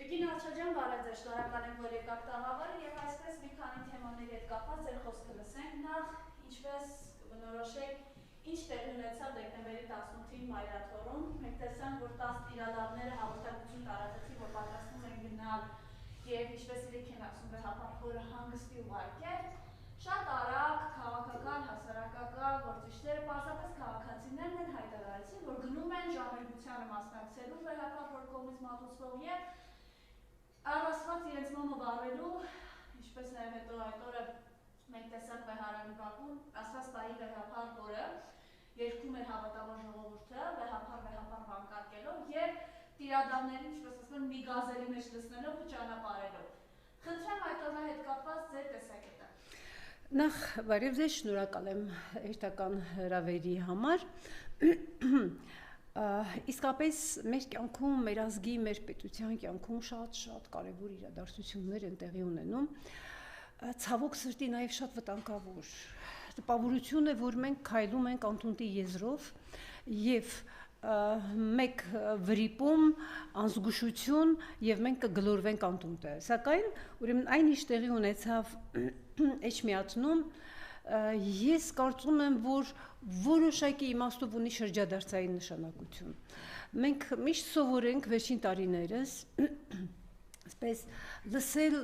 Տիկին Ալչաջյան, բարև ձեզ, շնորհակալ եմ, որ եկաք տաղավարը եւ այսպես մի քանի թեմաների հետ կապված ձեր խոսքը լսենք։ Նախ ինչպես կբնորոշեք, ինչ տեղի ունեցավ դեկտեմբերի 18-ին Մայրաթորում։ Մենք տեսանք, որ 10 տիրադարները հաղորդակցություն տարածեցին, որ պատրաստվում են գնալ եւ ինչպես իրենք են ասում, վեհապարքորը հանգստի ուղարկել։ Շատ արագ քաղաքական, հասարակական գործիչները, պարզապես քաղաքացիներն են հայտարարեցին, որ գնում են ժամերգությանը մասնակցելու վեհապարքոր կողմից մատուցվող եւ առասված իրենց մոմը վառելու, ինչպես նաև հետո այդ օրը մենք տեսանք վեհարանուկակում, ասված տայի վեհապար օրը, երգում էր հավատավոր ժողովուրդը, վեհապար վանկարկելով և տիրադամներին, ինչպես ասում են, մի գազերի մեջ լցնելով ու ճանապարհելով։ Խնդրեմ այդ օրվա հետ կապված ձեր տեսակետը։ Նախ բարև ձեզ, շնորհակալ եմ հերթական հրավերի համար։ Իսկապես մեր կյանքում, մեր ազգի, մեր պետության կյանքում շատ կարևոր իրադարձություններ են տեղի ունենում։ Ցավոք սրտի նաև շատ վտանգավոր։ Տպավորություն է, որ մենք քայլում ենք անտունտի եզրով եւ մեկ վրիպում անզգուշություն եւ մենք կգլորվենք անտունտը։ Սակայն ուրեմն այն ինչ տեղի ունեցավ Էջմիածնում, ես կարծում եմ, որ որոշակի իմաստով ունի շրջադարձային նշանակություն։ Մենք միշտ սովորենք վերջին տարիներս այսպես լսել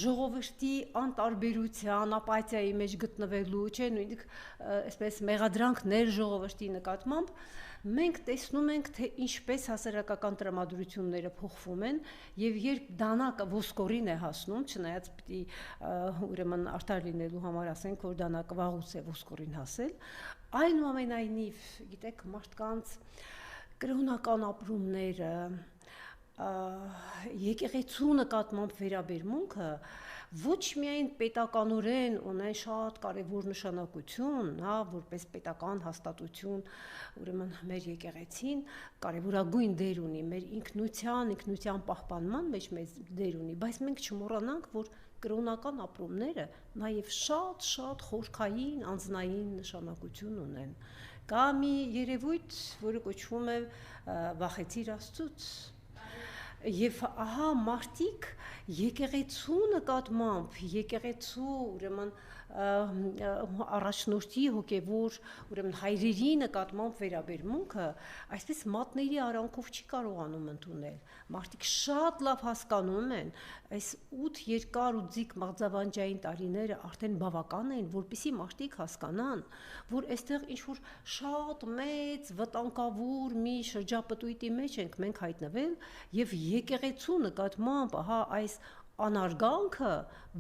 ժողովրդի անտարբերության, ապաթիայի մեջ գտնվելու, չէ, նույնիսկ այսպես մեղադրանքներ ժողովրդի նկատմամբ, մենք տեսնում ենք, թե ինչպես հասարակական տրամադրությունները փոխվում են եւ երբ դանակը ոսկորին է հասնում, չնայած պիտի ուրեմն արդար լինելու համար ասենք, որ դանակը վաղուց է ոսկորին հասել, այնուամենայնիվ, գիտեք, մարդկանց կրոնական ապրումները, եկեղեցու նկատմամբ վերաբերմունքը ոչ միայն պետականորեն ունեն շատ կարևոր նշանակություն, հա, որպես պետական հաստատություն, ուրեմն մեր եկեղեցին կարևորագույն դեր ունի, մեր ինքնության պահպանման մեջ մեծ դեր ունի, բայց մենք չմոռանանք, որ կրոնական ապրումները նաև շատ խորքային, անձնային նշանակություն ունեն։ Կա մի երևույթ, որը կոչվում է վախեցիր Աստծուց։ Եվ ահա մարդիկ եկեղեցու նկատմամբ, եկեղեցու ուրեմն առաջնորդի հոգևոր ուրեմն հայրերի նկատմամբ վերաբերմունքը այսպես մատների արանքով չի կարողանում ընդունել։ Մարդիկ շատ լավ հասկանում են, այս 8 երկար ու ձիգ մղձավանջային տարիները արդեն բավական են, որպեսզի մարդիկ հասկանան, որ այստեղ ինչ-որ շատ մեծ վտանգավոր մի շրջապտույտի մեջ ենք մենք հայտնվել եւ եկեղեցու նկատմամբ ահա այս անարգանքը,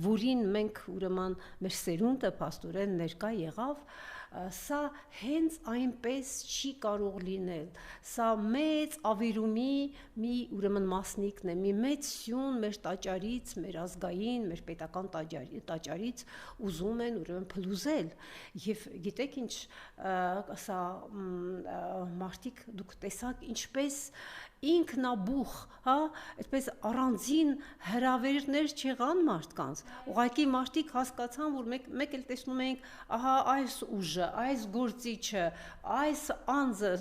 որին մենք ուրեմն մեր սերունդը փաստորեն ներկա եղավ, սա հենց այնպես չի կարող լինել, սա մեծ ավիրումի մի ուրեմն մասնիկն է, մի մեծ սյուն մեր տաճարից, մեր ազգային, մեր պետական տաճարից ուզում են ուրեմն փլուզել, եւ գիտեք ինչ, սա մարդիկ դուք տեսաք ինչպես ինքնաբուխ, հա, այդպես առանձին հրավերներ չեղան մարդկանց, ուղղակի մարդիկ հասկացան, որ մեկ էլ տեսնում ենք, ահա այս ուժը, այս գործիչը, այս անձը,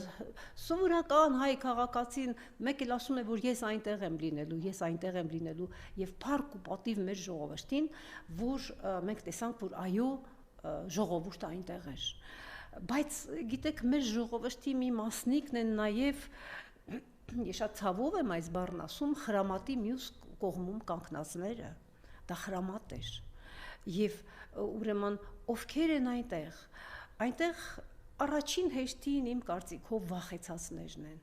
սովորական հայ քաղաքացին մեկ էլ ասում է, որ ես այնտեղ եմ լինելու եւ փառք ու պատիվ մեր ժողովրդին, որ մենք տեսանք, որ այո, ժողովուրդը այնտեղ էր։ Բայց գիտեք, մեր ժողովրդի մի մասնիկն են նաեւ ես շատ ցավով եմ այս բառն ասում, խրամատի մյուս կողմում կանգնածները, դա խրամատ էր, եւ ուրեմն ովքեր են այնտեղ առաջին հերթին իմ կարծիքով վախեցածներն են,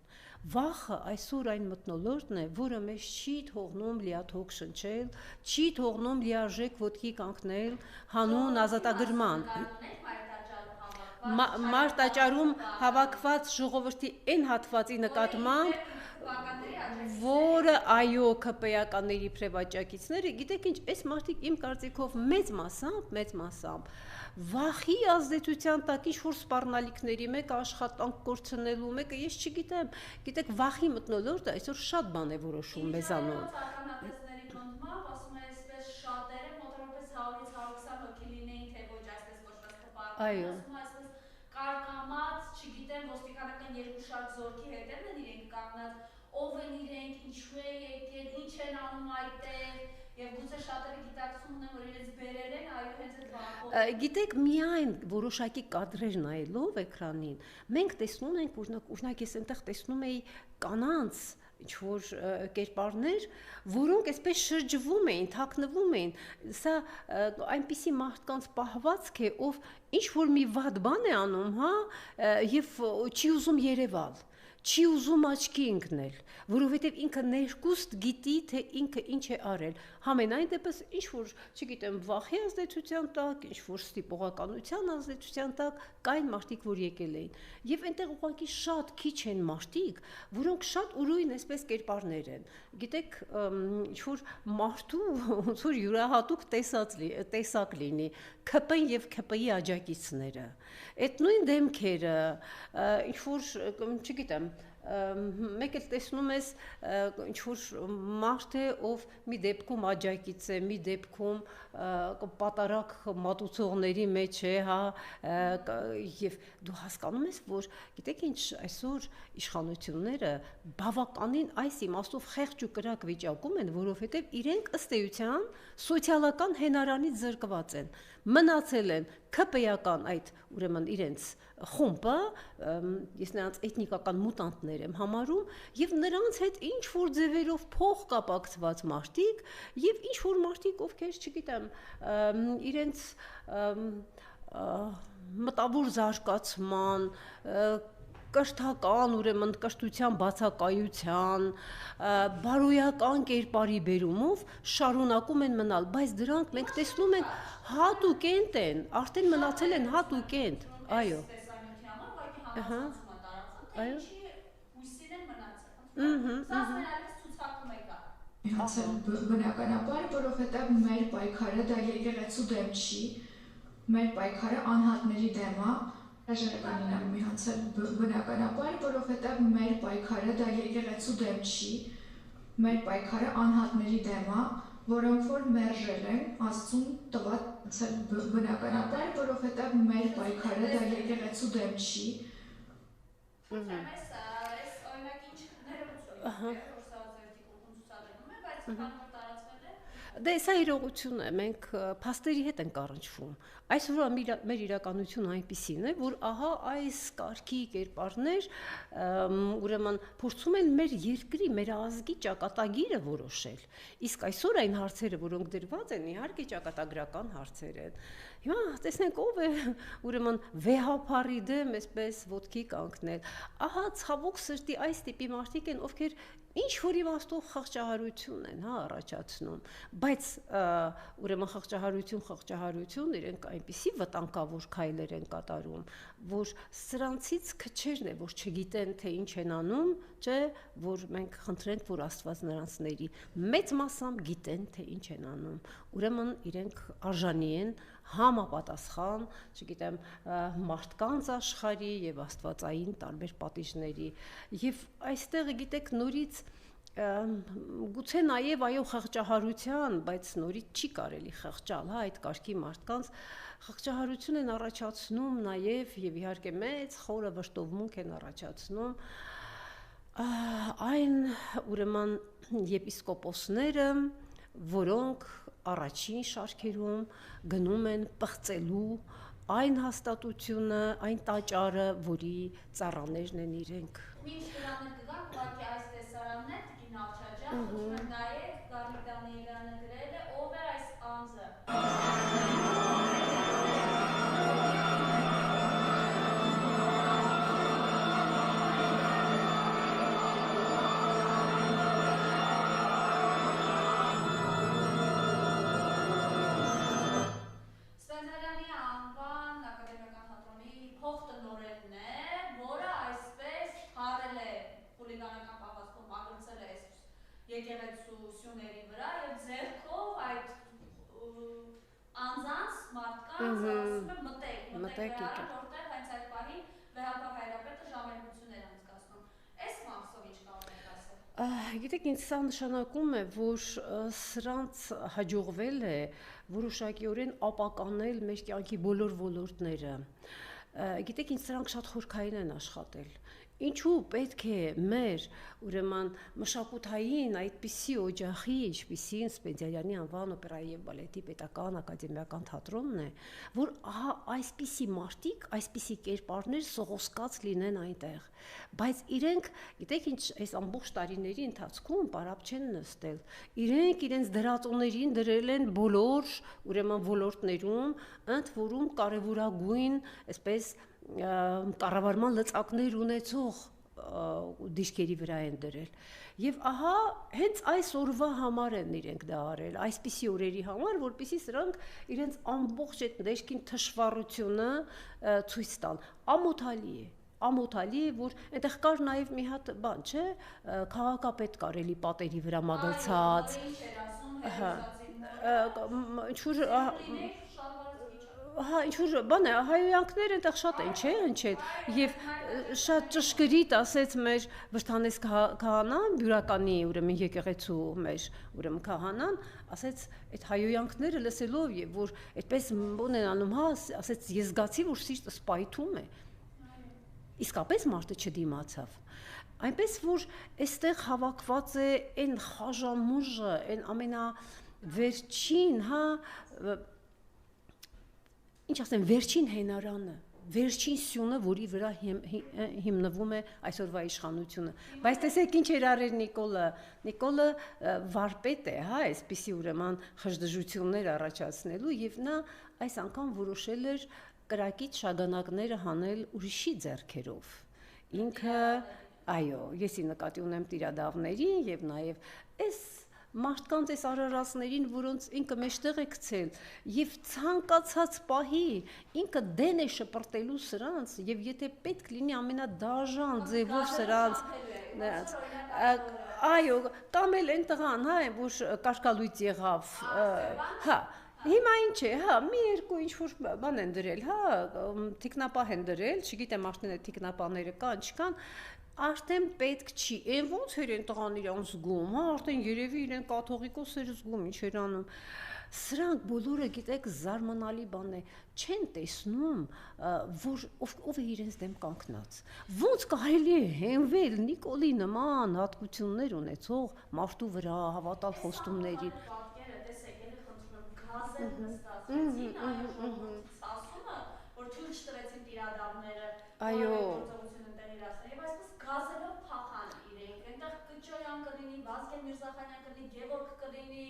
վախը այսօր այն մթնոլորտն է, որը մեզ չի թողնում լիաթոք շնչել, չի թողնում լիարժեք ոտքի կանգնել հանուն ազատագրման։ Մարտաճարում հավաքված ժողովրդի այն հատվածի նկատմամբ, որը այո ԿՊԵ-ականների փրեվաճակիցները, գիտեք ինչ, այս մարդիկ իմ կարծիքով մեծ մասամբ վախի ազդեցության տակ ինչ-որ սպառնալիքների, մեկը աշխատանք կորցնելու, մեկը ես չգիտեմ, գիտեք, վախի մթնոլորտը այսօր շատ բան է որոշում մեզանում։ Ասում է այսպես շատերը մոտավորապես 100-ից 120 հոգի լինեին, թե ոչ այսպես կոչված կպարտական, այո, ասում է այսպես կարկամած, չգիտեմ, ոստիկանական երկու շարք զորքի հետևն են իրենք կանգնած, ով են իրենք, ինչու է եկել, ինչ են անում այդտեղ, եւ գուցե շատերը գիտակցում ունեն, որ իրենց բերեր են, այո, հենց այդ բակով։ Գիտեք, միայն որոշակի կադրեր նայելով էկրանին, մենք տեսնում ենք, օրինակ ես այնտեղ տեսնում էի կանանց ինչ-որ կերպարներ, որոնք այսպես շրջվում էին, թաքնվում էին, սա այնպիսի մարդկանց պահվածք է, ով ինչ-որ մի վատ բան է անում, հա, եւ չի ուզում երևալ, չի ուզում աչքի ընկնել, որովհետև ինքը ներկուստ գիտի, թե ինքը ինչ է արել, համենայն դեպս ինչ-որ, չգիտեմ, վախի ազդեցության տակ, ինչ-որ ստիպողականության ազդեցության տակ կային մարդիկ, որ եկել էին, եւ այնտեղ ուղղակի շատ քիչ են մարդիկ, որոնք շատ ուրույն այսպես կերպարներ են, գիտեք, ինչ-որ մարդու ոնց որ յուրահատուկ տեսակ լինի, ՔՊ-ն եւ ՔՊ-ի աջակիցները, այդ նույն դեմքերը, ինչ-որ, չգիտեմ, մեկ էլ տեսնում ես ինչ-որ մարդ է, ով մի դեպքում աջակից է, մի դեպքում պատարակ մատուցողների մեջ է, հա, եւ դու հասկանում ես, որ գիտեք ինչ, այսօր իշխանությունները բավականին այս իմաստով խեղճ ու կրակ վիճակում են, որովհետեւ իրենք ըստ էության սոցիալական հենարանից զրկված են, մնացել են ՔՊ-ական այդ, ուրեմն իրենց խումբը, ես նրանց էթնիկական մուտանտներ եմ համարում, եւ նրանց հետ ինչ որ ձևերով փող կապակցված մարդիկ եւ ինչ որ մարդիկ, ովքեր, չգիտեմ, իրենց մտավոր զարգացման, կրթական, ուրեմն կրթության բացակայության, բարոյական կերպարի բերումով շարունակում են մնալ, բայց դրանք մենք տեսնում ենք հատուկ են, արդեն մնացել են հատուկ են, այո։ Այո։ Հույսին են մնացել։ Սա ասենալից ցուցակում է կա։ Միացել բնականաբար, որովհետև մեր պայքարը դա եկեղեցու դեմ չի, մեր պայքարը անհատների դեմ է, հրաժարականին եմ միացել բնականաբար, որովհետև մեր պայքարը դա եկեղեցու դեմ չի, մեր պայքարը անհատների դեմ է, որոնք որ մերժել են Աստծուն տված բնականաբար, որովհետև մեր պայքարը դա եկեղեցու դեմ չի։ Այս օրինակ ինչ ներողություն է, որ սա ձերտի կողմում ցուցադրվում է, բայց քանի որ տարածվել է։ Դե սա իրողություն է, մենք փաստերի հետ ենք առնչվում։ Այսօր մեր իրականությունը այնպիսին է, որ ահա այս կարգի կերպարներ ուրեմն փորձում են մեր երկրի, մեր ազգի ճակատագիրը որոշել։ Իսկ այսօր այն հարցերը, որոնք դրված են, իհարկե ճակատագրական հարցեր են։ Հիմա տեսնենք ով է ուրեմն վեհապարի դեմ այսպես ոտքի կանգնել։ Ահա ցավոք սրտի այս տիպի մարդիկ են, ովքեր ինչ որ իմաստով խղճահարություն են, հա, առաջացնում, բայց ուրեմն խղճահարություն իրենք այնպիսի վտանգավոր քայլեր են կատարում, որ սրանցից քչերն է, որ չգիտեն թե ինչ են անում, չէ, որ մենք խնդրենք, որ Աստված նրանց ների, մեծ մասամբ գիտեն թե ինչ են անում, ուրեմն իրենք արժանի են համապատասխան, չգիտեմ, մարդկանց աշխարհի եւ աստվածային տարբեր պատիժների եւ այստեղ գիտեք նորից գուցե նաեւ այո խղճահարության, բայց նորից չի կարելի խղճալ, հա, այդ կարգի մարդկանց խղճահարություն են առաջացնում նաեւ եւ իհարկե մեծ խորը վշտովմունք են առաջացնում այն ուրեմն եպիսկոպոսները, որոնք առաջին շարքերում գնում են պղծելու այն հաստատությունը, այն տաճարը, որի ծառաներն են իրենք։ Մինչ դրանը կգանք, ուղղակի այս տեսարանն է, Տիկին Ալչաջյան, ուզում եմ նայեք, Գարմիկ Դանիելյանը գրել է, ով է այս անձը։ Եկեղեցու սյուների վրա եւ ձեռքով այդ անձանց մարդկանց ասում է մտեք որտեղ հենց այդ պահին վեհապար հայրապետը ժամերգություն էր անցկացնում։ Այս մասով ինչ կարող եք ասել։ Գիտեք, ինձ սա նշանակում է, որ սրանց հաջողվել է որոշակիորեն ապականել մեր կյանքի բոլոր ոլորտները։ Գիտեք, ինձ սրանք շատ խորքային են աշխատել։ Ինչու պետք է մեր ուրեմն մշակութային այդպիսի օջախի, ինչպիսին Սպենդիարյանի անվան օպերայի եւ բալետի պետական ակադեմիական թատրոնն է, որ ահա այսպիսի մարտիկ, այսպիսի կերպարներ սողոսկած լինեն այնտեղ, բայց իրենք, գիտեք ինչ, այս ամբողջ տարիների ընթացքում պարապ չեն նստել, իրենց դրածոներին դրել են բոլոր ուրեմն ոլորտներում, ընդ որում կարևորագույն, այսպես կառավարման լծակներ ունեցող դիրքերի վրա են դրել։ Եվ ահա հենց այս օրվա համար են իրենք դա արել, այսպիսի օրերի համար, որպեսզի սրանք իրենց ամբողջ այդ ներքին թշվառությունը ցույց տան։ Ամոթալի է, որ այնտեղ կար նաև մի հատ բան, չէ, քաղաքապետ կար էլի պատերի վրա մագլցած։ Հա, ինչ-որ բան է, հայոյանքներ այնտեղ շատ են, չէ, հնչել, եւ շատ ճշգրիտ ասեց մեր Վրթանես քահանան, բյուրականի ուրեմն եկեղեցու մեր ուրեմն քահանան, ասեց այդ հայոյանքները լսելով եւ որ այդպես բան են անում, հա, ասեց ես զգացի, որ սիրտս պայթում է։ Իսկապես մարդը չդիմացավ։ Այնպես որ այստեղ հավաքված է այն խաժամուժը, այն ամենավերջին, հա, ինչ ասեմ, վերջին հենարանը, վերջին սյունը, որի վրա հիմնվում է այսօրվա իշխանությունը։ Բայց տեսեք ինչ էր արել Նիկոլը վարպետ է, հա, այսպիսի ուրեմն խժդժություններ առաջացնելու եւ նա այս անգամ որոշել էր կրակից շագանակները հանել ուրիշի ձեռքերով։ Ինքը, այո, եսի նկատի ունեմ տիրադավներին եւ նաեւ այս մարդկանց այս արարածներին, որոնց ինքը մեջտեղ է գցել եւ ցանկացած պահի ինքը դեն է շպրտելու սրանց եւ եթե պետք լինի ամենադաժան ձևով սրանց այո, կամ էլ այն տղան, հա, որ կարկալույց եղավ, հա, հիմա ինչ է, հա, մի երկու ինչ-որ բան են դրել, հա, թիկնապահ են դրել, չգիտեմ արդեն այդ թիկնապահները կան, չկան, արդեն պետք չի, այն ոնց էր են տղան իրան զգում, հա, արդեն երևի իրեն կաթողիկոս էր զգում, ինչ էր անում, սրանք բոլորը, գիտեք, զարմանալի բան է, չեն տեսնում, որ ով է իրենց դեմ կանգնած, ոնց կարելի է հենվել Նիկոլի նման հատկություններ ունեցող մարդու վրա հավատալ խոստումներին, որ թույլ չտվեցին տիրադավները, այո, գազելով փախան իրենք, այնտեղ Կճոյան կլինի, Վազգեն Միրզախանյան կլինի, Գևորգ կլինի,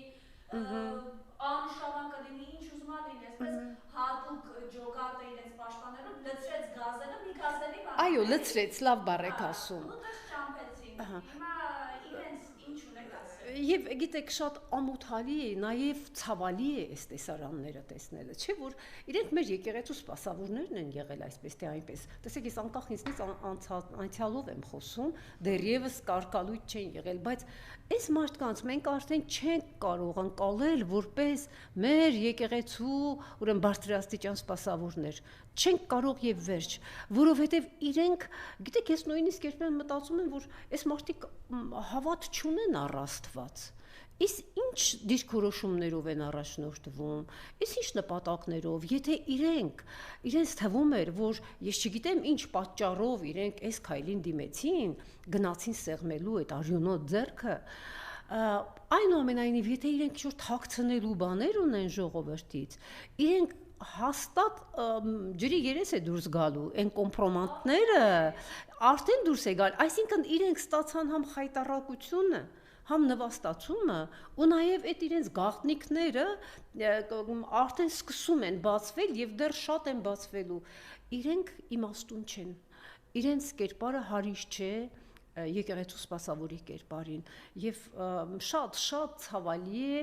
Անուշավան կլինի, ինչ ուզում ա լինի, այսպես հատուկ ջոկատը իրենց պաշտպանելով լցրեց գազերը, մի գազերի բան։ Այո, լցրեց, լավ բառ եք ասում։ Ուտես ճամփեցին, հիմա իրենց ինչ ունեք ասել։ Եվ գիտեք, շատ ամոթալի է, նաև ցավալի է այս տեսարանները տեսնելը, չէ՞ որ իրենք մեր եկեղեցու սպասավորներն են եղել այսպես թե այնպես։ Տեսեք, ես անկախ ինձնից անցյալով եմ խոսում, դեռևս կարկալույց չեն եղել, բայց այս մարդկանց մենք արդեն չենք կարող անցալել որպես մեր եկեղեցու ուրեմն բարձրաստիճան սպասավորներ։ Չենք կարող եւ վերջ, որովհետեւ իրենք, գիտեք, ես նույնիսկ երբեմն մտածում եմ, որ այս մարդիկ հավատ չունեն առ Աստված։ Իսկ ինչ դիրքորոշումներով են առաջնորդվում, իսկ ինչ նպատակներով, եթե իրենց թվում էր, որ ես չգիտեմ ինչ պատճառով իրենք այս քայլին դիմեցին, գնացին սեղմելու այդ արյունոտ ձեռքը, այնուամենայնիվ, եթե իրենք ինչ-որ թաքցնելու բաներ ունեն ժողովրդից, իրենք հաստատ ջրի երես է դուրս գալու, այն կոմպրոմանտները արդեն դուրս է գալ, այսինքն իրենք ստացան համ խայտառակությունը, համ նվաստացումը ու նաև այդ իրենց գաղտնիքները արդեն սկսում են բացվել եւ դեռ շատ են բացվելու, իրենք իմաստուն չեն, իրենց կերպարը հարիշ չէ եկեղեցու սպասավորի կերպարին եւ շատ ցավալի է,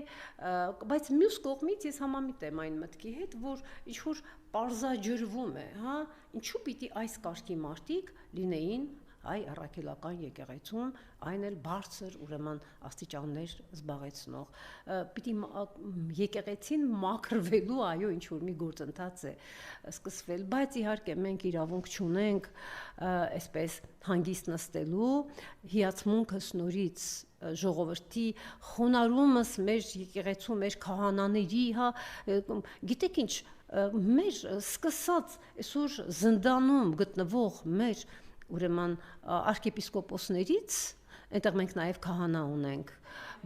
բայց մյուս կողմից ես համամիտ եմ այն մտքի հետ, որ ինչ որ պարզաջրվում է, հա, ինչու պիտի այս կարգի մարդիկ լինեին այ առաքելական եկեղեցում, այն էլ բարձր ուրեմն աստիճաններ զբաղեցնող, պիտի եկեղեցին մաքրվելու, այո, ինչ որ մի գործընթաց է սկսվել, բայց իհարկե մենք իրավունք չունենք այսպես հանգիստ նստելու, հիացմունքս նորից ժողովրդի խոնարհումս մեր եկեղեցու, մեր քահանաների, հա, գիտեք ինչ, մեր սկսած այսօր զնդանում գտնվող մեր ուրեմն arczepiskoposներից այնտեղ մենք նաև քահանա ունենք։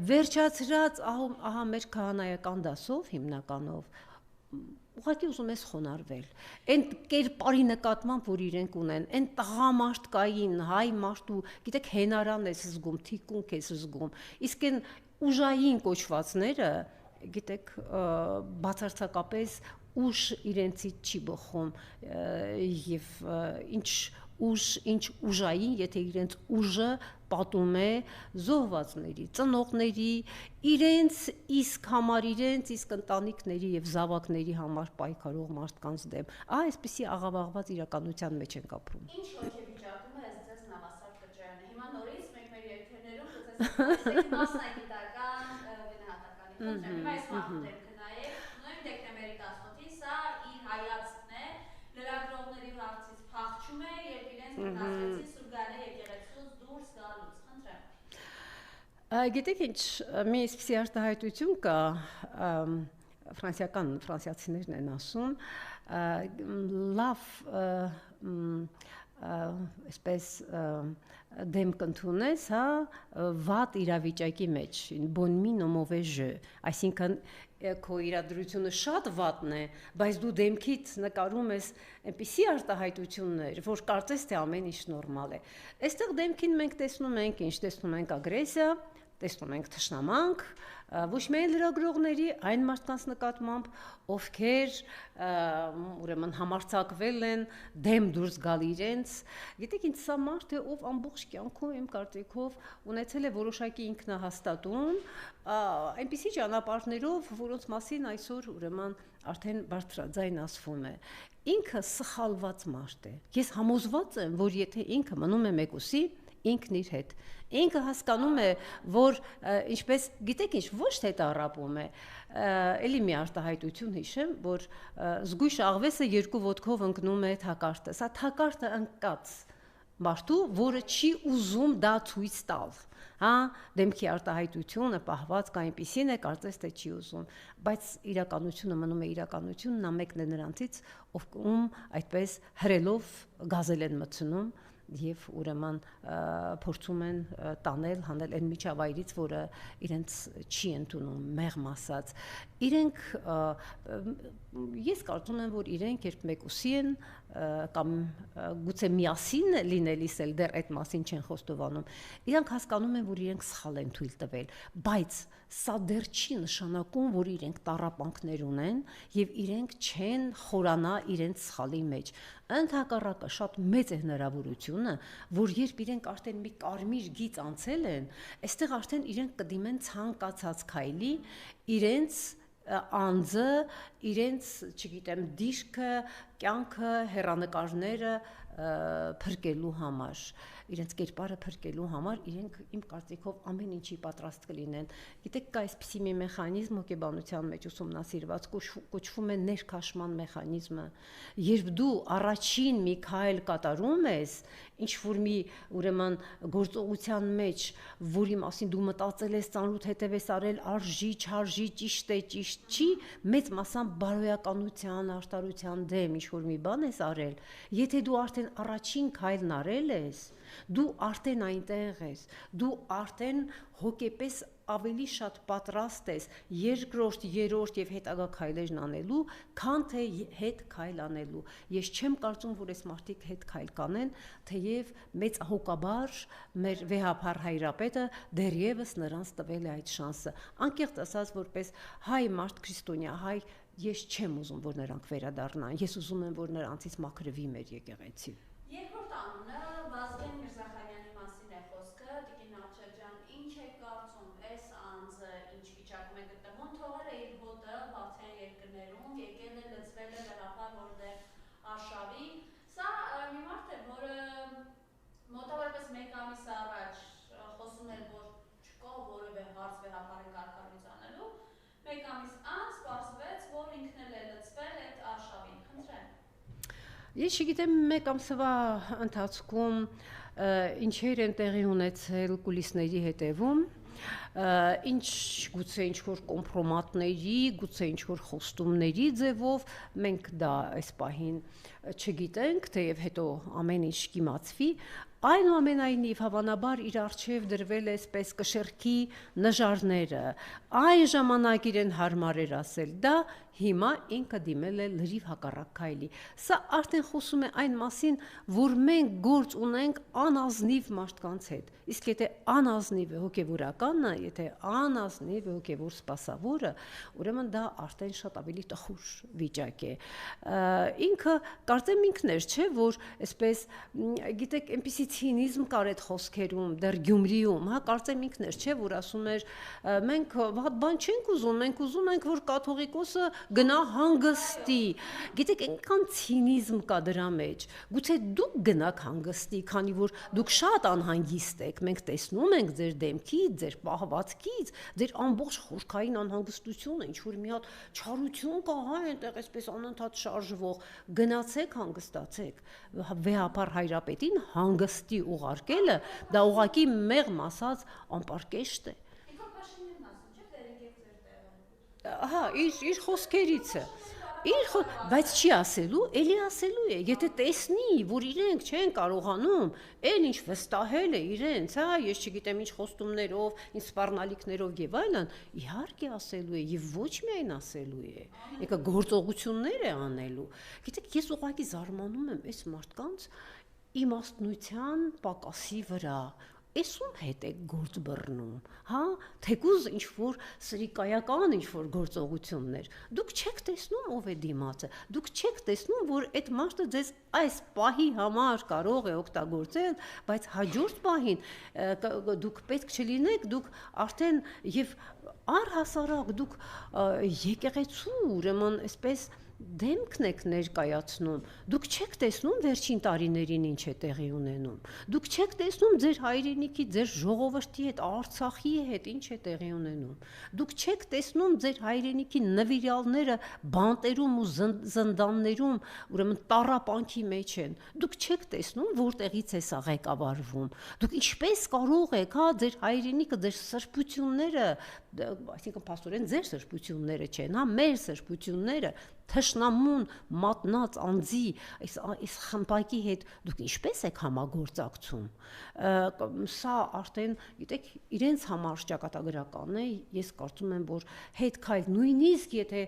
Վերջացրած ահա մեր քահանայական դասով հիմնականով ուղղակի ուզում ես խոնարհվել։ Այն կերպարի նկատմամբ, որ իրենք ունեն, այն տղամարդկային հայ մարդու, գիտեք, հենարան ես զգում, թիկունք ես զգում։ Իսկ այն ուժային կոչվածները, գիտեք, բացարձակապես ուժ իրենցից չի բխում եւ ինչ ուժային, եթե իրենց ուժը պատում է զոհվածների, ծնողների, իրենց իսկ ընտանիքների եւ զավակների համար պայքարող մարդկանց դեմ։ Այսպիսի աղավաղված իրականության մեջ ենք ապրում։ Ինչ հոգեվիճակում է ձեզ նավասարդ կճարանը։ Հիմա նորից մենք մեր երկրներում կծես մասնագիտական գնահատականի խնդրեմ։ Հիմա այս մարտեր կնայեք, նույն դեկտեմբերի 18-ին սա իր հայացքն է, լրագրողների հարցից փախչում է եւ իրենց գնացեցին Սուրգալի եկեղեցուց դուրս գալուց, խնդրեմ։ Գիտեք ինչ, մի այսպիսի արտահայտություն կա, ֆրանսիացիներն են ասում, լավ այսպես դեմ կընդունես, հա, վատ իրավիճակի մեջ, bon mine mauvais jeu, այսինքն քո իրադրությունը շատ վատն է, բայց դու դեմքիդ նկարում ես այնպիսի արտահայտություններ, որ կարծես թե ամեն ինչ նորմալ է։ Այստեղ դեմքին մենք տեսնում ենք ինչ, տեսնում ենք ագրեսիա, տեսնում ենք թշնամանք, ոչ միայն լրագրողների, այն մարդկանց նկատմամբ, ովքեր ուրեմն համարձակվել են դեմ դուրս գալ իրենց։ Գիտեք, ինչ սա մարդ է, ով ամբողջ կյանքում իմ կարծիքով ունեցել է որոշակի ինքնահաստատում, այնպիսի ճանապարհներով, որոնց մասին այսօր ուրեմն արդեն բարձրաձայն ասվում է։ Ինքը սխալված մարդ է։ Ես համոզված եմ, որ եթե ինքը մնում է մեկուսի, ինքն իր հետ։ Ինքը հասկանում է, որ ինչպես գիտեք ինչ, ոչ թե տառապում է, էլի մի արտահայտություն հիշեմ, որ զգույշ աղվեսը երկու ոտքով ընկնում է թակարդը, սա թակարդը ընկած մարդու, որը չի ուզում դա ցույց տալ, հա, դեմքի արտահայտությունը պահված կա այնպիսին է, կարծես թե չի ուզում, բայց իրականությունը մնում է իրականություն, նա մեկն է նրանցից, ում այդպես հրելով գազել են մտցնում եւ ուրեմն փորձում են տանել, հանել այն միջավայրից, որը իրենց չի ընդունում, մեղմ ասած։ Իրենք ես կարծում եմ, որ իրենք երբ մեկուսի են կամ գուցե միասին լինելիս էլ դեռ այդ մասին չեն խոստովանում, իրանք հասկանում են, որ իրենք սխալ են թույլ տվել, բայց սա դեռ չի նշանակում, որ իրենք տառապանքներ ունեն եւ իրենք չեն խորանա իրենց սխալի մեջ։ Ընդհակառակը շատ մեծ է հնարավորությունը, որ երբ իրենք արդեն մի կարմիր գիծ անցել են, այստեղ արդեն իրենք կդիմեն ցանկացած քայլի, իրենց անձը, իրենց, չգիտեմ, դիրքը, կյանքը, հեռանկարները փրկելու համար, իրենց կերպարը փրկելու համար, իրենք իմ կարծիքով ամեն ինչի պատրաստ կլինեն։ Գիտեք, կա այսպիսի մի մեխանիզմ հոգեբանության մեջ ուսումնասիրված, կոչվում է ներքաշման մեխանիզմը։ Երբ դու առաջին մի քայլ կատարում ես, ինչ որ մի ուրեմն գործողության մեջ, որի մասին դու մտածել ես, ծանոթ հետև ես արել, արժի, չարժի, ճիշտ է, ճիշտ չի, մեծ մասամբ բարոյականության, արտարության դեմ ինչ որ մի բան ես արել, եթե դու արդեն առաջին քայլն արել ես, դու արդեն այնտեղ ես, դու արդեն հոգեպես ավելի շատ պատրաստ ես երկրորդ, երրորդ եւ հետագա քայլերն անելու, քան թե հետ քայլ անելու։ Ես չեմ կարծում, որ այս մարդիկ հետ քայլ կանեն, թեև մեծ հոգաբար մեր վեհափառ հայրապետը դեռևս նրանց տվել է այդ շանսը։ Անկեղծ ասած, որպես հայ մարդ, քրիստոնյա հայ, ես չեմ ուզում, որ նրանք վերադառնան։ Ես ուզում եմ, որ նրանցից մաքրվի մեր եկեղեցի։ Երկրորդ անունը Վազգեն Միրզախանյանի մասին է խոսքը, Տիկին Նարչա ջան, ինչ է կարծում, այս անձը ինչ վիճակում է գտնվում, թողել է իր հոտը Բալթյան երկրներում, եկել է, լծվել է վերապար որտեղ արշավի։ Սա մի մարդ է, որը մոտավորապես 1 ամիս առաջ խոսում էր, որ չկա որևէ հարց վերապարի կարգավորից անելու, 1 ամիս անց պարզվեց, որ ինքն էլ է լծվել այդ արշավին, խնդրեմ։ Ես չգիտեմ մեկ ամսվա ընթացքում ինչեր են տեղի ունեցել կուլիսների հետևում, ինչ գուցե ինչ որ կոմպրոմատների, գուցե ինչ որ խոստումների ձևով մենք դա այս պահին չգիտենք, թեև հետո ամեն ինչ կիմացվի, այնուամենայնիվ հավանաբար իր արչև դրվել է այսպես կշեռքի նժարները, այն ժամանակ իրեն հարմար էր ասել դա, հիմա ինքը դիմել է լրիվ հակառակ քայլի։ Սա արդեն խոսում է այն մասին, որ մենք գործ ունենք անազնիվ մարդկանց հետ։ Իսկ եթե անազնիվ է հոգևորականը, եթե անազնիվ է հոգևոր սպասավորը, ուրեմն դա արդեն շատ ավելի տխուր վիճակ է։ Ինքը կարծեմ ինքն էր, չէ, որ այսպես գիտեք, այնպիսի ցինիզմ կար այդ խոսքերում, դեռ Գյումրիում, հա, կարծեմ ինքն էր, չէ, որ ասում էր մենք վատ բան չենք ուզում, մենք ուզում ենք, որ կաթողիկոսը գնա հանգստի։ Գիտեք, այնքան ցինիզմ կա դրա մեջ։ Գուցե դուք գնաք հանգստի, քանի որ դուք շատ անհանգիստ եք, մենք տեսնում ենք ձեր դեմքից, ձեր պահվածքից, ձեր ամբողջ խորքային անհանգստությունը, ինչ որ մի հատ չարություն կա, հա, այնտեղ այսպես անընդհատ շարժվող, գնացեք հանգստացեք։ Վեհապար Հայրապետին հանգստի ուղարկելը դա ուղղակի մեղմ ասած անպարկեշտ է։ Հա, իր խոսքերից է։ Բայց չի ասելու, էլի ասելու է, եթե տեսնի, որ իրենք չեն կարողանում, էլ ինչ վստահել է իրենց, հա, ես չգիտեմ ինչ խոստումներով, ինչ սպառնալիքներով եւ այլն, իհարկե ասելու է եւ ոչ միայն ասելու է, եկա գործողություններ է անելու։ Գիտեք, ես ուղղակի զարմանում եմ այս մարդկանց իմաստնության պակասի վրա։ Էս ում հետ է գործ բռնում, հա, թեկուզ ինչ որ սրիկայական ինչ որ գործողություններ։ Դուք չեք տեսնում ով է դիմացը, դուք չեք տեսնում, որ այդ մարդը ձեզ այս պահի համար կարող է օգտագործել, բայց հաջորդ պահին դուք պետք չլինեք, դուք արդեն եւ առհասարակ դուք եկեղեցու ուրեմն այսպես դեմքն եք ներկայացնում, դուք չեք տեսնում վերջին տարիներին ինչ է տեղի ունենում, դուք չեք տեսնում ձեր հայրենիքի, ձեր ժողովրդի հետ, Արցախի հետ ինչ է տեղի ունենում, դուք չեք տեսնում ձեր հայրենիքի նվիրյալները բանտերում ու զնդաններում, ուրեմն տառապանքի մեջ են, դուք չեք տեսնում որտեղից է սա ղեկավարվում, դուք ինչպես կարող եք, հա, ձեր հայրենիքը, ձեր սրբությունները, այսինքն փաստորեն ձեր սրբությունները չեն, հա, մեր սրբությունները թշնամուն մատնած անձի այս խմբակի հետ դուք ինչպես եք համագործակցում, սա արդեն, գիտեք, իրենց համար ճակատագրական է, ես կարծում եմ, որ հետ քայլ նույնիսկ եթե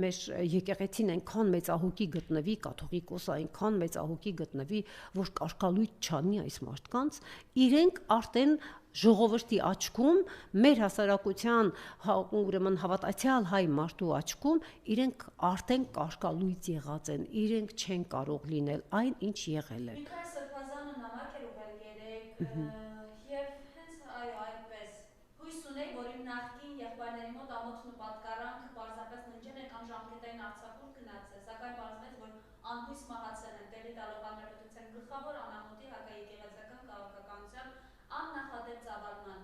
մեր եկեղեցին այնքան մեծահոգի գտնվի, կաթողիկոսը այնքան մեծահոգի գտնվի, որ կարգալույց չանի այս մարդկանց, իրենք արդեն ժողովրդի աչքում, մեր հասարակության ուրեմն հավատացյալ հայ մարդու աչքում իրենք արդեն կարգալույծ եղած են, իրենք չեն կարող լինել այն, ինչ եղել են։ Միքայել Սրբազանը նամակ էր ուղղել երեկ եւ հենց այո այդպես հույս ունեի, որ իմ նախկին եղբայրների մոտ ամոթն ու պատկարանքը պարզապես ննջել են կամ ժամկետային արձակուրդ գնացել, սակայն պարզվեց, որ անհույս մահացել են տեղի տալով հանրապետության գլխավոր անամոթի հակաեկեղեցական քաղաքականության աննախադեպ ծավալման։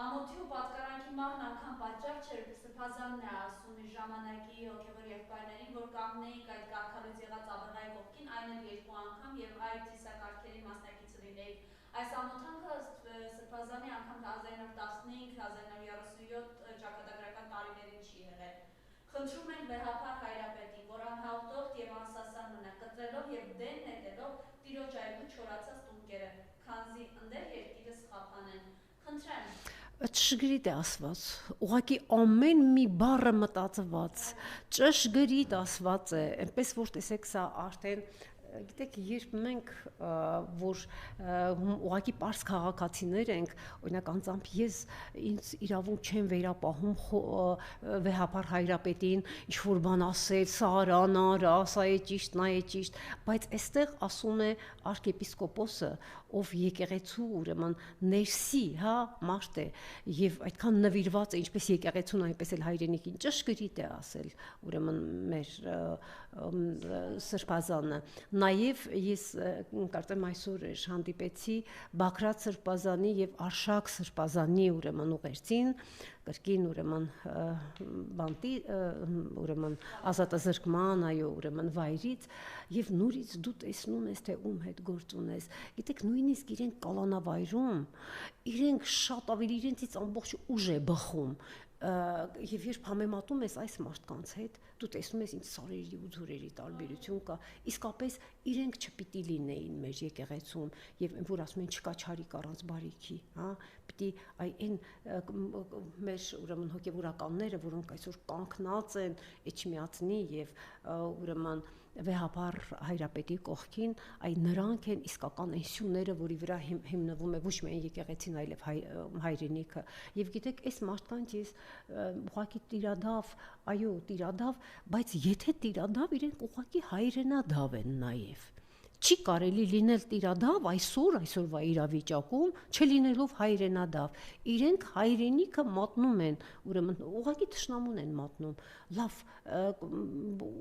Ամոթի ու պատկարանքի մահն անգամ պատճառ չէր, Սրբազանն է ասում իր ժամանակի հոգևոր եղբայրներին, որ կանգնեիք այդ կարգալույծ եղած Աբրահայի կողքին, այն էլ 2 անգամ եւ այդ ծիսակարգերի մասնակից լինեիք։ Այս ամոթանքը Սրբազանի անգամ 1915-1937 ճակատագրական տարիներին չի եղել։ Խնդրում ենք Վեհապար Հայրապետին, որ անհաղթող եւ անսասան մնա, կտրելով եւ դեն նետելով տիրոջ այգու չորացած տունկերը, քանզի ընդեր երկիրը սխափանեն։ Խնդրեմ։ Ճշգրիտ է ասված, ուղղակի ամեն մի բառը մտածված, ճշգրիտ ասված է, այնպես որ տեսեք սա արդեն գիտեք, երբ մենք որ ուղղակի պարզ քաղաքացիներ ենք, օրինակ անձամբ ես ինձ իրավունք չեմ վերապահում Վեհապար Հայրապետին ինչ որ բան ասել, սա արա, սա է ճիշտ, նա է ճիշտ, բայց այստեղ ասում է arczepiskopos-ը, ով եկեղեցու ուրեմն ներսի, հա, մարդ է եւ այդքան նվիրված է ինչպես եկեղեցուն, այնպես էլ հայրենիքին, ճշգրիտ է ասել, ուրեմն մեր Սրբազանը Նաև ես կարծեմ այսօր հանդիպեցի Բաքրատ Սրբազանի եւ Արշակ Սրբազանի ուրեմն ուղերձին, կրկին ուրեմն բանտի ուրեմն ազատազրկման, այո, ուրեմն վայրից եւ նորից դու տեսնում ես թե ում հետ գործ ունես։ Գիտեք, նույնիսկ իրենք կալանավայրում իրենք շատ ավելի իրենցից ամբողջ ուժ է բխում եւ երբ համեմատում ես այս մարդկանց հետ, դու տեսնում ես ինչ սարերի ու ձորերի տարբերություն կա, իսկապես իրենք չպիտի լինեին մեր եկեղեցում եւ որ ասում են չկա չարիք առանց բարիքի, հա, պիտի այն մեր ուրեմն հոգեվորականները, որոնք այսօր կանգնած են Էջմիածնի եւ ուրեմն վեհապար հայրապետի կողքին, այ նրանք են իսկական այն սյուները, որի վրա հիմնվում է ոչ միայն եկեղեցին, այլև հայրենիքը։ Եվ գիտեք, այս մարդկանց ես ուղղակի տիրադավ, այո, տիրադավ, բայց եթե տիրադավ, իրենք ուղղակի հայրենադավ են նաև։ Չի կարելի լինել տիրադավ այսօրվա իրավիճակում, չլինելով հայրենադավ։ Իրենք հայրենիքը մատնում են, ուրեմն ուղղակի թշնամուն են մատնում։ Լավ,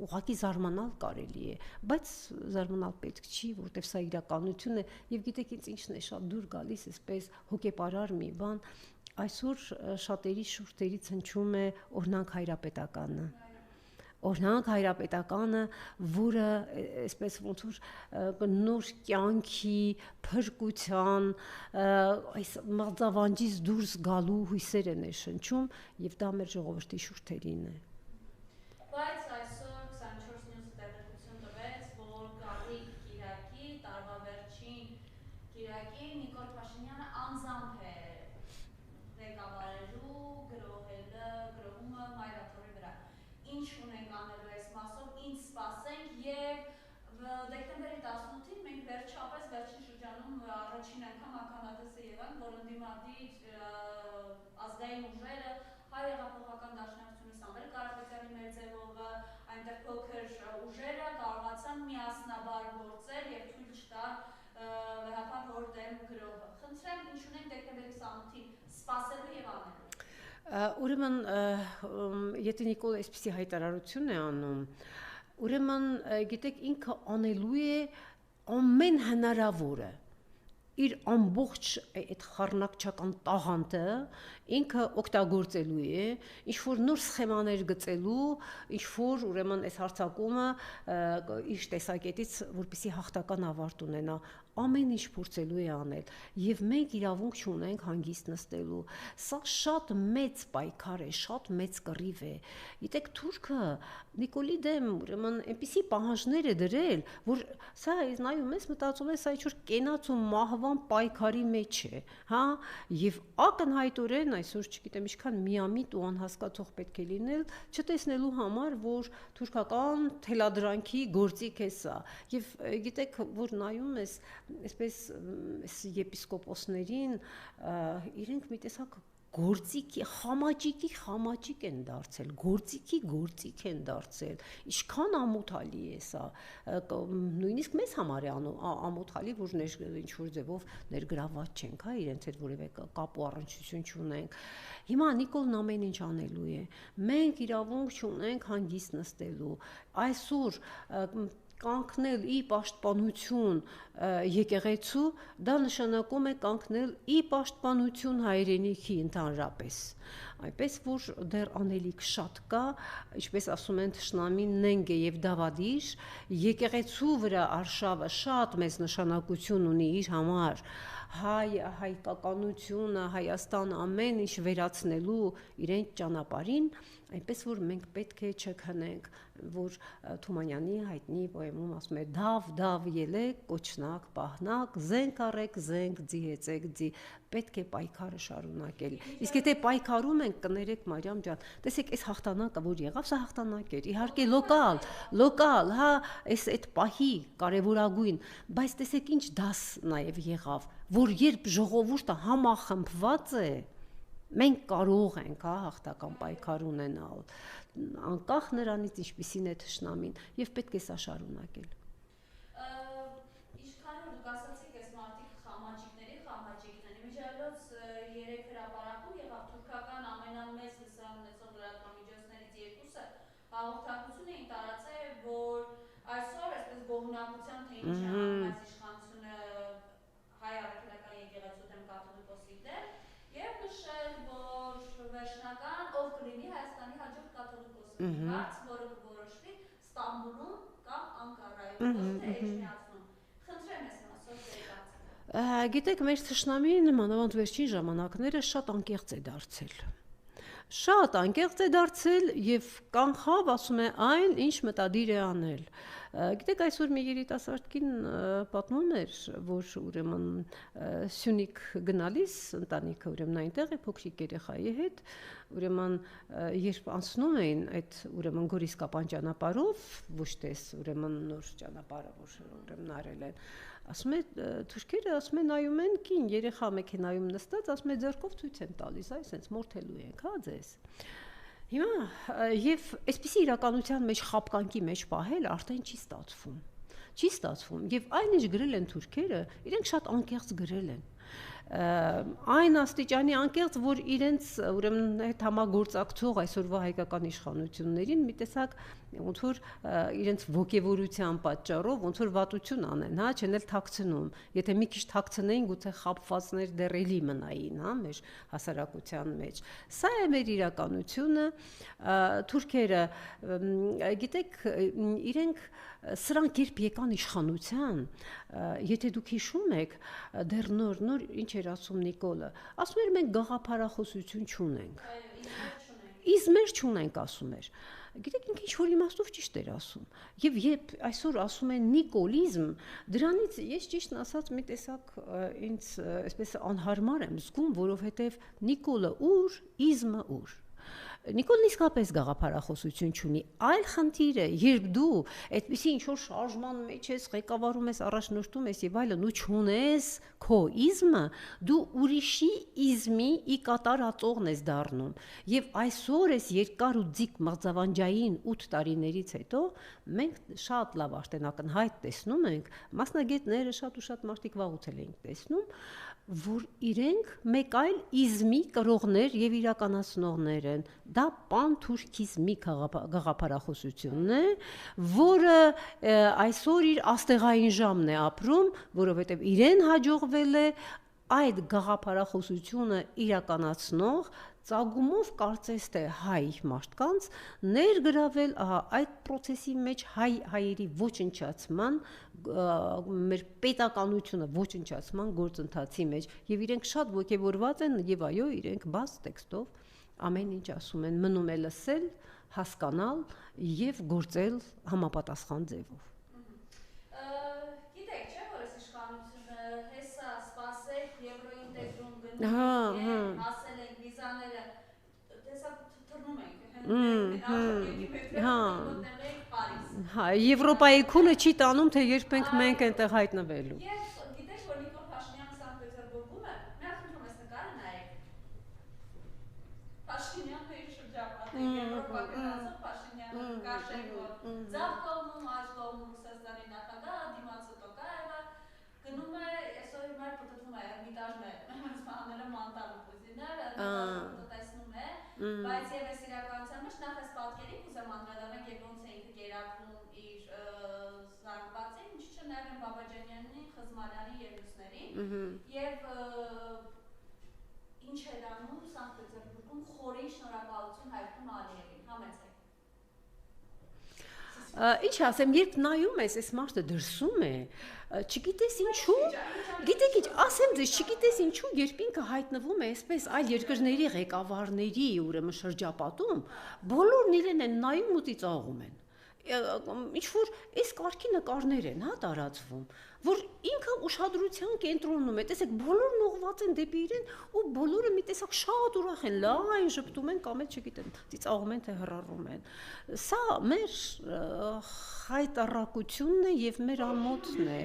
ուղղակի զարմանալ կարելի է, բայց զարմանալ պետք չի, որտեղ սա իրականություն է, եւ գիտեք ինձ ինչն է շատ դուր գալիս, այսպես հոգեպարար մի բան, այսօր շատերի շուրթերից հնչում է օրհնանք հայրապետականը։ Օրհնանք հայրապետականը, որը այսպես ոնց որ նոր կյանքի, փրկության, այս մաղձավանջից դուրս գալու հույսեր են շնչում եւ դա մեր ժողովրդի շուրթերին է։ Բայց այսօր 24 News-ը տեղեկություն տվեց, որ գալիք Կիրակի, տարվա վերջին Կիրակի Նիկոլ Փաշինյանը անձամբ է ղեկավարելու գրողումը Մայրաթորի վրա։ Ինչ ունենք անելու այս մասով, ինչ սպասենք եւ դեկտեմբերի 18-ին մենք վերջապես վերջին շրջանում առաջին անգամ ականատեսը եղանք, որ ընդդիմադիր ազգային ուժերը հայ հեղափոխական դաշնակցությունը Սամվել Կարապետյանի Մերձևովը, այնտեղ փոքր ուժերը կարողացան միասնաբար գործել եւ թույլ չտալ վեհապար հոր դեմ գրողը։ Խնդրեմ, ինչ ունենք դեկտեմբերի 28-ին սպասելու եւ անելու։ Ուրեմն, եթե Նիկոլ այսպիսի հայտարարություն է անում, ուրեմն գիտեք ինքը անելու է ամեն հնարավորը իր ամբողջ այդ խառնակչական տաղանդը ինքը օգտագործելու է, ինչ որ նոր սխեմաներ գծելու, ինչ որ ուրեմն այս հարցակումը իր տեսակետից որպեսի հաղթական ավարտ ունենա, ամեն ինչ փորձելու է անել եւ մենք իրավունք չունենք հանգիստ նստելու։ Սա շատ մեծ պայքար է, շատ մեծ կռիվ է։ Գիտեք, թուրքը Նիկոլի դեմ ուրեմն այնպիսի պահանջներ է դրել, որ սա նայում ես մտածում ես այդ ինչ կենաց ու մահվան պայքարի մեջ է, հա, եւ ակնհայտորեն այսօր չգիտեմ ինչքան միամիտ ու անհասկացող պետք է լինել, չտեսնելու համար, որ թուրքական թելադրանքի գործիք է սա։ Եվ գիտեք, որ նայում ես այսպես եպիսկոպոսներին իրենք մի տեսակ գործիքի խամաճիկ են դարձել, գործիք են դարձել, ինչքան ամոթալի է սա, նույնիսկ մեզ համար է ամոթալի, որ ինչ որ ձևով ներգրաված չենք, հա, իրենց հետ որևէ կապ ու առնչություն չունենք։ Հիմա Նիկոլն ամեն ինչ անելու է, մենք իրավունք չունենք հանգիստ նստելու, այսօր կանգնել ի պաշտպանություն եկեղեցու, դա նշանակում է կանգնել ի պաշտպանություն հայրենիքի ընդհանրապես։ Այնպես որ դեռ անելիք շատ կա, ինչպես ասում են թշնամին նենգ է եւ դավադիր, եկեղեցու վրա արշավը շատ մեծ նշանակություն ունի իր համար, հայկականությունը, Հայաստան ամեն ինչ վերացնելու իրեն ճանապարհին, այնպես որ մենք պետք է չքնենք, որ Թումանյանի հայտնի պոեմում ասում է դավ ելեք, կոչնակ, պահնակ, զենք առեք, զենք, ձի հեծեք, ձի, պետք է պայքարը շարունակել։ Իսկ եթե պայքարում ենք, կներեք Մարիամ ջան, տեսեք այս հաղթանակը որ եղավ, սա հաղթանակ էր, իհարկե լոկալ, հա, այդ պահի կարևորագույն, բայց տեսեք ինչ դաս նաև եղավ, որ երբ ժողովուրդը համախմբված է, մենք կարող ենք հաղթական պայքար ունենալ, անկախ նրանից ինչպիսին է թշնամին, եւ պետք է սա շարունակել։ Ինչքան որ դուք ասացիք, այս մարդիկ խամաճիկների միջալոց երեք հրապարակում եղավ թուրքական ամենամեծ լսարան ունեցող լրատվամիջոցներից երկուսը հաղորդակցություն էին տարածել, որ այսօր այսպես գոհունակության, թե ինչ է անում այս իշխանությունը հայ առաքելական եկեղեցու դեմ կաթոլիկոսի դեմ, եւ նշել, որ վերջնական ով կլինի Հայաստանի հաջորդ կաթոլիկոսը, հարց, որը կորոշվի Ստամբուլում կամ Անկարայում, ոչ թե Էջմիածնում։ Խնդրեմ ես մասով դերակացը։ Գիտեք, մեր թշնամին մանավանդ վերջին ժամանակները շատ անկեղծ է դարձել։ Շատ անկեղծ է դարձել եւ կանխավ ասում է այն, ինչ մտադիր է անել։ Գիտեք, այսօր մի երիտասարդ կին պատմում էր, որ ուրեմն Սյունիք գնալիս ընտանիքը ուրեմն այնտեղ է փոքրիկ երեխայի հետ, ուրեմն երբ անցնում էին այդ ուրեմն Գորիսկապան ճանապարհով, ոչ թե ուրեմն նոր ճանապարհը, որ ուրեմն արել են, ասում է թուրքերը ասում են նայում են կին երեխա մեքենայում նստած, ասում է ձեռքով ցույց են տալիս, այ սենց մորթելու ենք, հա ձեզ։ Հիմա եւ այսպիսի իրականության մեջ խապկանքի մեջ պահել արդեն չի ստացվում։ Չի ստացվում եւ այնինչ գրել են թուրքերը, իրենք շատ անկեղծ գրել են։ Այն աստիճանի անկեղծ, որ իրենց ուրեմն այդ համագործակցող այսօրվա հայկական իշխանություններին մի տեսակ ոնց որ իրենց ոգևորության պատճառով ոնց որ վատություն անեն, հա, չեն էլ թաքցնում։ Եթե մի քիչ թաքցնեին, գուցե խապվածներ դեռ էլի մնային, հա, մեր հասարակության մեջ։ Սա է մեր իրականությունը, թուրքերը, գիտեք, իրենք սրանք երբ եկան իշխանության, եթե դուք հիշում եք, դեռ նոր ինչ էր ասում Նիկոլը, ասում էր մենք գաղափարախոսություն չունենք։ Իսկ մեր չունենք, ասում էր։ Գիտեք, ինքը ինչ որ իմաստով ճիշտ էր ասում։ Եվ երբ այսօր ասում են նիկոլիզմ, դրանից ես ճիշտն ասած մի տեսակ ինձ այսպես անհարմար եմ զգում, որովհետև նիկոլը ուր, իզմը ուր։ Նիկոլն իսկապես գաղափարախոսություն չունի, այլ խնդիր է, երբ դու այդպիսի ինչ-որ շարժման մեջ ես, ղեկավարում ես, առաջնորդում ես եւ այլն, ու չունես քո իզմը, դու ուրիշի իզմի ի կատարածողն ես դառնում։ Եվ այսօր այս երկար ու ձիգ մղձավանջային 8 տարիներից հետո մենք շատ լավ արդեն ակնհայտ տեսնում ենք, մասնագետները շատ ու շատ մարդիկ վաղուց էլ ենք տեսնում, որ իրենք մեկ այլ իզմի կրողներ եւ իրականացնողներ են։ Դա պանթուրքիզմի գաղափարախոսությունն է, որը այսօր իր աստեղային ժամն է ապրում, որովհետեւ իրեն հաջողվել է այդ գաղափարախոսությունը իրականացնող ծագումով կարծես թե հայ մարդկանց ներգրավել այդ process-ի մեջ հայերի ոչնչացման, մեր պետականությունը ոչնչացման գործընթացի մեջ եւ իրենք շատ ոգևորված են եւ այո իրենք բաց տեքստով ամեն ինչ ասում են, մնում է լսել, հասկանալ եւ գործել համապատասխան ձևով։ Գիտեք, չէ՞ որ այս իշխանությունը հեսա սպասեք եվրոինտեգրում գնում հասել ենք վիզաները տեսակ թռնում ենք հա Եվրոպայի քունը չի տանում թե երբ ենք մենք այնտեղ հայտնվելու։ Եվ գիտեք որ Նիկոլ Փաշինյանը Սանկտ Պետերբուրգում է, մենք խնդրում ես նկարը նայեք։ Փաշինյանը իր շրջապատը Եվրոպա գնացող Փաշինյանը կաշեն որ ձախ կողմում, աջ կողմում Ռուսաստանի նախագահ Դիմացը Տոկաևը գնում է, այսօր մեր պատտվում է Էրմիտաժներ, մենք սպաները մանտալը կուզիներ, տեսնում է, բայց եւ այս իրականության մեջ նախ այս պատկերին կուզեմ անդրադառնալ եւ ոնց է ինքը կերակրում իր զանգվածին, ինչ չնայեն Բաբաջանյանին, Խզմալյանի եւ մյուսներին եւ ինչ է անում Սանկտ Պետերբուրգում խորին շնորհակալություն հայտնում Ալիևին, համեցեք։ Ինչ ասեմ, երբ նայում ես, այս մարդը դրսում է, չգիտես ինչու, գիտեք ինչ, ասեմ ձեզ, չգիտես ինչու, երբ ինքը հայտնվում է այսպես այլ երկրների ղեկավարների ուրեմն շրջապատում, բոլորն իրեն են նայում ու ծիծաղում են։ Ինչ որ այս կարգի նկարներ են, հա, տարածվում, որ ինքը ուշադրության կենտրոնում է, տեսեք, բոլորն ուղղված են դեպի իրեն ու բոլորը մի տեսակ շատ ուրախ են, լայն ժպտում են կամ էլ չգիտեմ, ծիծաղում են թե հռարում են։ Սա մեր հայտարարությունն է եւ մեր ամոթն է։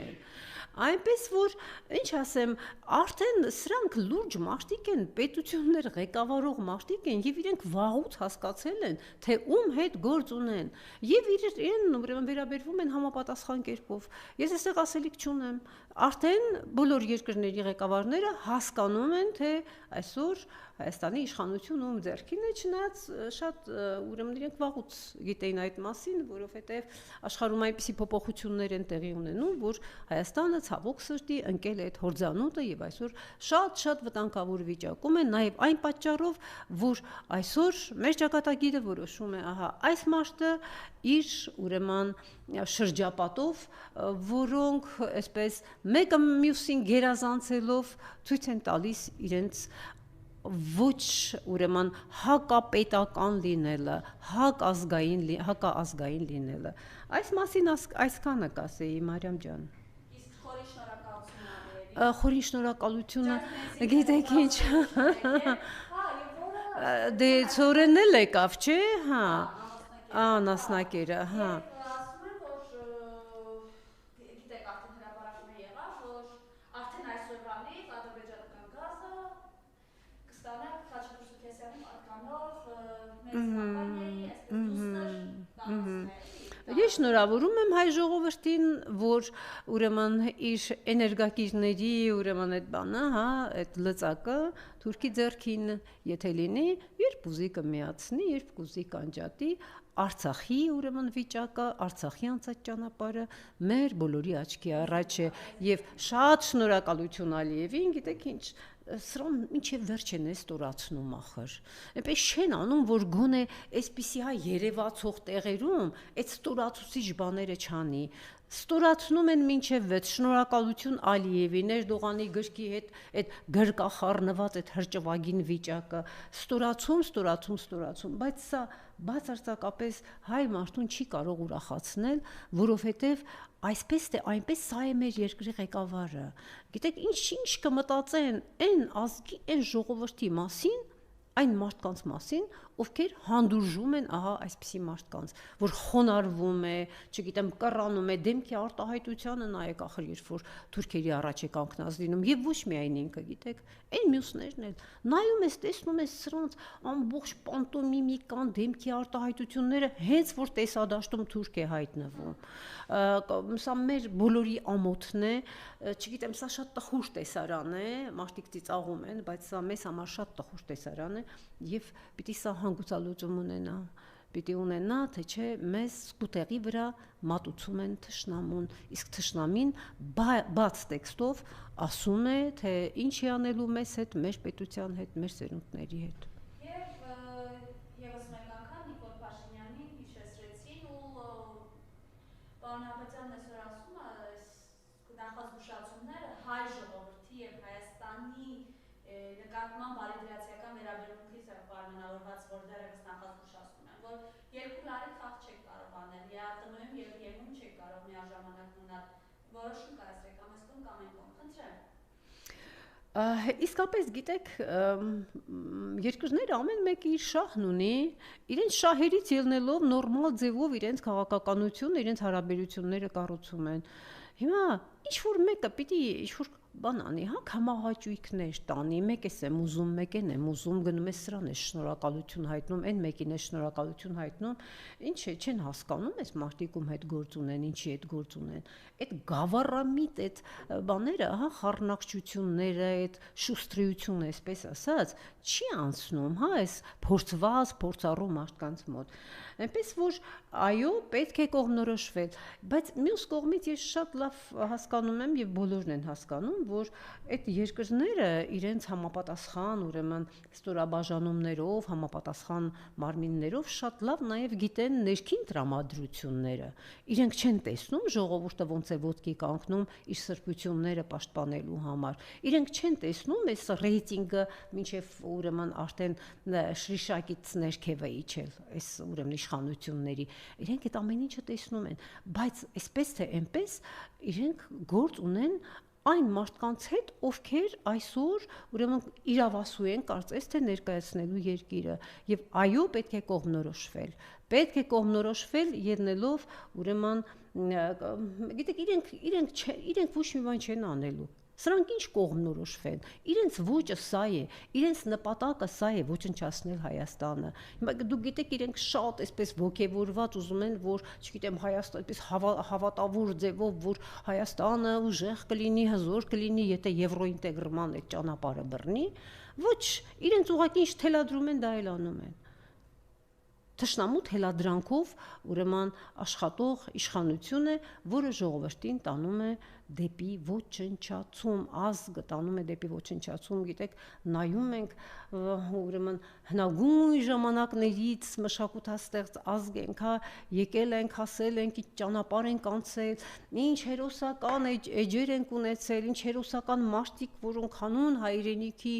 Այնպես որ, ինչ ասեմ, արդեն սրանք լուրջ մարդիկ են, պետություններ ղեկավարող մարդիկ են եւ իրենք վաղուց հասկացել են, թե ում հետ գործ ունեն եւ իրեն ուրեմն վերաբերվում են համապատասխան կերպով։ Ես այստեղ ասելիք չունեմ։ Արդեն բոլոր երկրների ղեկավարները հասկանում են, թե այսօր Հայաստանի իշխանությունը ում ձեռքին է, չնայած շատ ուրեմն իրենք վաղուց գիտեին այդ մասին, որովհետև աշխարհում այնպիսի փոփոխություններ են տեղի ունենում, որ Հայաստանը ցավոք սրտի ընկել է այդ հորձանուտը եւ այսօր շատ վտանգավոր վիճակում է, նաեւ այն պատճառով, որ այսօր մեր ճակատագիրը որոշում է, ահա, այս մաշտը իր ուրեմն շրջապատով, որոնք այսպես մեկը մյուսին գերազանցելով ցույց են տալիս իրենց ոչ ուրեմն հակապետական լինելը, հակազգային լինելը։ Այս մասին այսքանը կասեի, Մարիամ ջան։ Իսկ խորի շնորհակալություն Խորի շնորհակալությունը, գիտեք ինչ։ Դե ծորենն էլ եկավ, չէ՞, հա։ Անասնակերը, հա։ Ասում են, որ գիտեք, արդեն հրապարակում եղավ, որ արդեն այսօրվանից ադրբեջանական գազը կստանա Խաչատուր Սուքեսյանի պատկանող մեծ կամպանիայի, այսպես Ես շնորհավորում եմ հայ ժողովրդին, որ ուրեմն իր էներգակիրների ուրեմն այդ բանը, հա, այդ լծակը թուրքի ձեռքին եթե լինի, երբ ուզի կմիացնի, երբ կուզի կանջատի, Արցախի ուրեմն վիճակը, Արցախի անցած ճանապարհը մեր բոլորի աչքի առաջ է եւ շատ շնորհակալություն Ալիևին, գիտեք ինչ, սրան ինչեւ վերջ են ստորացնում ախր։ Այնպես չեն անում, որ գոնե այսպիսի հա երևացող տեղերում այդ ստորացուցիչ բաները չանի։ Ստորացնում են մինչև 6 շնորհակալություն Ալիևին, Էրդողանի գրքի հետ այդ գրկախառնված այդ հրճվագին վիճակը, ստորացում, բայց սա բացարձակապես հայ մարդուն չի կարող ուրախացնել, որովհետև այսպես թե այնպես սա է մեր երկրի ղեկավարը։ Գիտեք, ինչ կմտածեն այն ազգի, այն ժողովրդի մասին, այն մարդկանց մասին, ովքեր հանդուրժում են ահա այսպիսի մարդկանց, որ խոնարհվում է, չգիտեմ, կռանում է դեմքի արտահայտությանը, նայեք ախր երբ որ թուրքերի առաջ է կանգնած լինում եւ ոչ միայն ինքը, գիտեք, այն մյուսներն էլ նայում ես, տեսնում ես սրանց ամբողջ պանտոմիմիկան դեմքի արտահայտությունները հենց որ տեսադաշտում թուրք է հայտնվում։ Սա մեր բոլորի ամոթն է, չգիտեմ, սա շատ տխուր տեսարան է, մարդիկ ծիծաղում են, բայց սա մեզ համար շատ տխուր տեսարան է եւ պիտի սա հանգուցալուծում ունենա, թե չէ մեզ սկուտեղի վրա մատուցում են թշնամուն, իսկ թշնամին բաց տեքստով ասում է, թե ինչ է անելու մեզ հետ, մեր պետության հետ, մեր սերունդների հետ։ Եվս մեկ անգամ Նիկոլ Փաշինյանին հիշեցրեցին ու պարոն Աբրահամյանն այսօր ասում է նախազգուշացումները հայ ժողովրդի եւ Հայաստանի նկատմամբ բարեդրացիական վերաբերմունքից է պայմանավորված, որ դեռևս նախազգուշացնում են, որ երկու լարի խաղ չեք կարող անել, ԵԱՏՄ-ում եւ ԵՄ-ում չեք կարող միաժամանակ մնալ, որոշում կայացրեք կամ այս կողմ կամ այն կողմ, խնդրեմ։ Իսկապես գիտեք, երկրները ամեն մեկը իր շահն ունի, իրենց շահերից ելնելով նորմալ ձևով իրենց քաղաքականությունը, իրենց հարաբերությունները կառուցում են։ Հիմա ինչ որ մեկը պիտի ինչ որ բան անի, հա, կամահաճույքներ տանի, մեկես եմ ուզում, մեկեն եմ ուզում, գնում ես սրան է շնորհակալություն հայտնում, այն մեկին է շնորհակալություն հայտնում, ինչ է, չեն հասկանում այս մարդիկում հետ գործ ունեն, ինչի հետ գործ ունեն։ Այդ գավառամիտ այդ բաները, հա, խառնակցությունները, այդ շուստրիությունը, այսպես ասած, չի անցնում, հա, այս փորձված, փորձառու մարդկանց մոտ։ Այնպես որ այո, պետք է կողմնորոշվել, բայց մյուս կողմից ես շատ լավ հասկանում եմ եւ բոլորն են հասկանում, որ այդ երկրները իրենց համապատասխան, ուրեմն ստորաբաժանումներով, համապատասխան մարմիններով շատ լավ նաեւ գիտեն ներքին տրամադրությունները։ Իրենք չեն տեսնում ժողովուրդը ոնց է ոտքի կանգնում իր սրբությունները պաշտպանելու համար։ Իրենք չեն տեսնում այս ռեյտինգը, մինչեւ ուրեմն արդեն շրիշակից ներքև է իջել, այս ուրեմն իշխանությունների։ Իրենք այդ ամեն ինչը տեսնում են, բայց այսպես թե այնպես իրենք գործ ունեն այն մարդկանց հետ, ովքեր այսօր ուրեմն իրավասու են կարծես թե ներկայացնելու երկիրը եւ այո, պետք է կողմնորոշվել։ Պետք է կողմնորոշվել ելնելով ուրեմն գիտեք իրենք ոչ մի բան չեն անելու։ Սրանք ինչ կողմնորոշվեն, իրենց ոճը սա է, իրենց նպատակը սա է ոչնչացնել Հայաստանը։ Հիմա դուք գիտեք, իրենք շատ այսպես ոգևորված ուզում են, որ, չգիտեմ, Հայաստանը այսպես հավատավոր ձևով, որ Հայաստանը ուժեղ կլինի, հզոր կլինի, եթե եվրոինտեգրման այդ ճանապարհը բռնի, ոչ, իրենց ուղղակի ինչ թելադրում են, դա էլ անում են։ Թշնամու թելադրանքով ուրեմն աշխատող իշխանություն է, որը ժողովրդին տանում է դեպի ոչնչացում, ազգը տանում է դեպի ոչնչացում, գիտեք, նայում ենք ուրեմն հնագույն ժամանակներից մշակութաստեղծ ազգ ենք, հա, եկել ենք, հասել ենք, ինչ ճանապարհ ենք անցել, ինչ հերոսական էջեր ենք ունեցել, ինչ հերոսական մարդիկ, որոնք հանուն հայրենիքի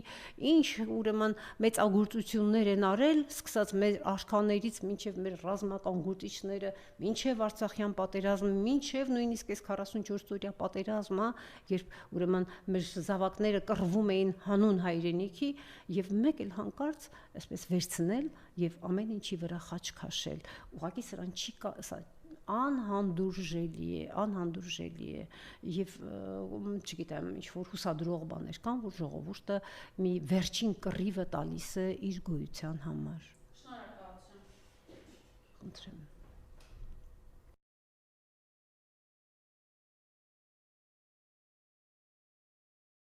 ինչ ուրեմն մեծագործություններ են արել, սկսած մեր արքաներից մինչև մեր ռազմական գործիչները, մինչև Արցախյան պատերազմը, մինչև նույնիսկ այս 44-օրյա պատերազմը, երբ ուրեմն մեր զավակները կռվում էին հանուն հայրենիքի եւ մեկ էլ հանկարծ այսպես վերցնել եւ ամեն ինչի վրա խաչ քաշել։ Ուղղակի սրան չի անհանդուրժելի է եւ չգիտեմ, ինչ որ հուսադրող բաներ կան, որ ժողովուրդը մի վերջին կռիվը տալիս է իր գոյության համար։ Շնորհակալություն։ Խնդրեմ։